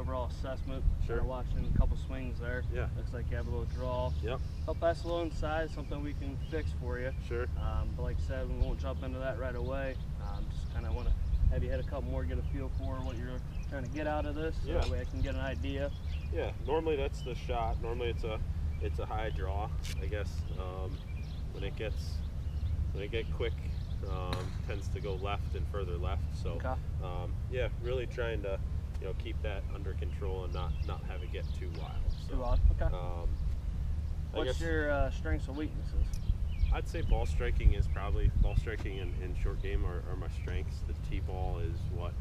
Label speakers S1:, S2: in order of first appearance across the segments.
S1: overall assessment.
S2: Sure.
S1: Watching a couple swings there.
S2: Yeah.
S1: Looks like you have a little draw.
S2: Yep.
S1: Up past a little inside, something we can fix for you.
S2: Sure.
S1: But like I said, we won't jump into that right away. Just kind of want to have you hit a couple more, get a feel for what you're trying to get out of this. So
S2: Yeah.
S1: that way I can get an idea.
S2: Yeah. Normally that's the shot. Normally it's a high draw. I guess when it get quick, tends to go left and further left. So
S1: Okay.
S2: yeah, really trying to keep that under control and not have it get too wild. So,
S1: Too odd. Okay.
S2: I
S1: What's
S2: guess
S1: your strengths and weaknesses?
S2: I'd say ball striking and short game are my strengths. The tee ball is what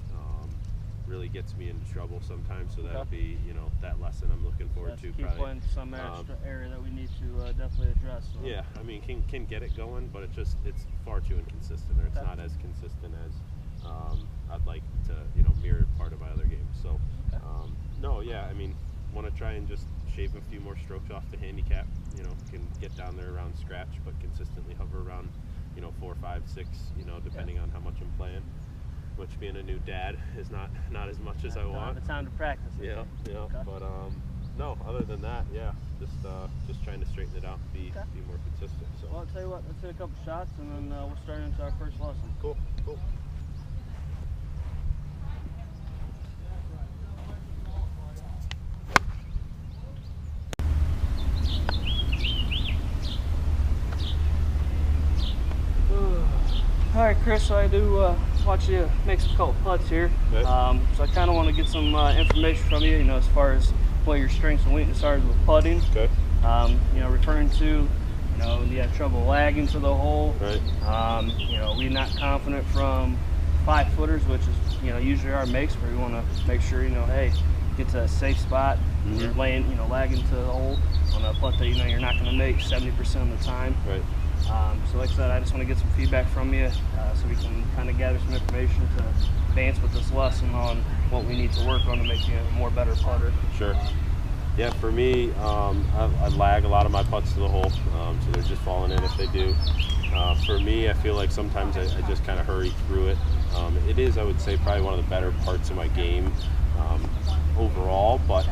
S2: really gets me into trouble sometimes. So that'll be that lesson I'm looking forward to.
S1: Key
S2: Probably.
S1: point, some extra area that we need to definitely address. So.
S2: Yeah, I mean can get it going, but it's far too inconsistent, or it's not as consistent as I'd like to mirror part of my other games. So no, yeah, I mean want to try and just shave a few more strokes off the handicap. Can get down there around scratch, but consistently hover around 4, 5, 6. Depending on how much I'm playing. Which being a new dad is not as much as I want.
S1: The time to practice.
S2: Yeah.
S1: Okay.
S2: But no, other than that, yeah, just trying to straighten it out, be more consistent. So.
S1: Well, I'll tell you what, let's hit a couple shots and then we'll start into our first lesson.
S2: Cool.
S1: All right, Chris, so I do watch you make some couple putts here.
S2: Okay.
S1: So I kind of want to get some information from you, as far as what your strengths and weaknesses are with putting.
S2: Okay.
S1: Referring to, you have trouble lagging to the hole.
S2: Right.
S1: We're not confident from 5-footers, which is, usually our makes, where we want to make sure, hey, get to a safe spot.
S2: Mm-hmm.
S1: You're laying, lagging to the hole on a putt that, you're not going to make 70% of the time.
S2: Right.
S1: So like I said, I just want to get some feedback from you so we can kind of gather some information to advance with this lesson on what we need to work on to make you a more better putter.
S2: Sure. Yeah, for me, I lag a lot of my putts to the hole, so they're just falling in if they do. For me, I feel like sometimes I just kind of hurry through it. It is, I would say, probably one of the better parts of my game overall, but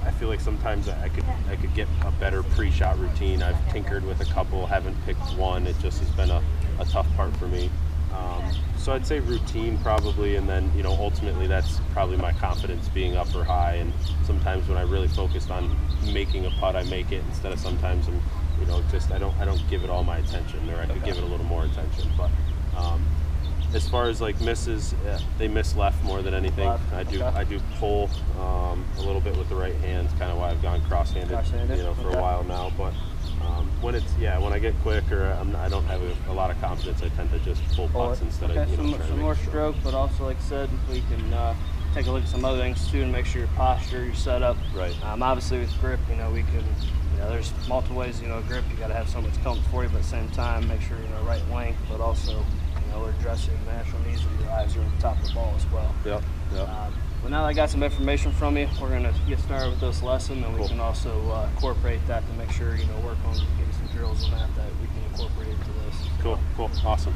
S2: I feel like sometimes I could get a better pre-shot routine. I've tinkered with a couple, haven't picked one. It just has been a tough part for me. So I'd say routine probably, and then ultimately that's probably my confidence being up or high. And sometimes when I really focused on making a putt, I make it instead of sometimes I'm I don't give it all my attention, or I could give it a little more attention. But as far as like misses, they miss left more than anything.
S1: Left.
S2: I do pull a little bit with the right hand. It's kind of why I've gone cross-handed, for a while now. But when I get quick or I don't have a lot of confidence, I tend to just pull putts instead of
S1: some more stroke. But also, like I said, we can take a look at some other things too and make sure your posture, your setup.
S2: Right.
S1: Obviously with grip, we can. There's multiple ways. Grip. You got to have something that's comfortable for you, but at the same time, make sure right length, but also. We're addressing the natural needs of your eyes are on the top of the ball as well.
S2: Yep.
S1: Well, now that I got some information from you, we're going to get started with this lesson, and we can also incorporate that to make sure, work on getting some drills on that we can incorporate into this.
S2: Cool. Awesome.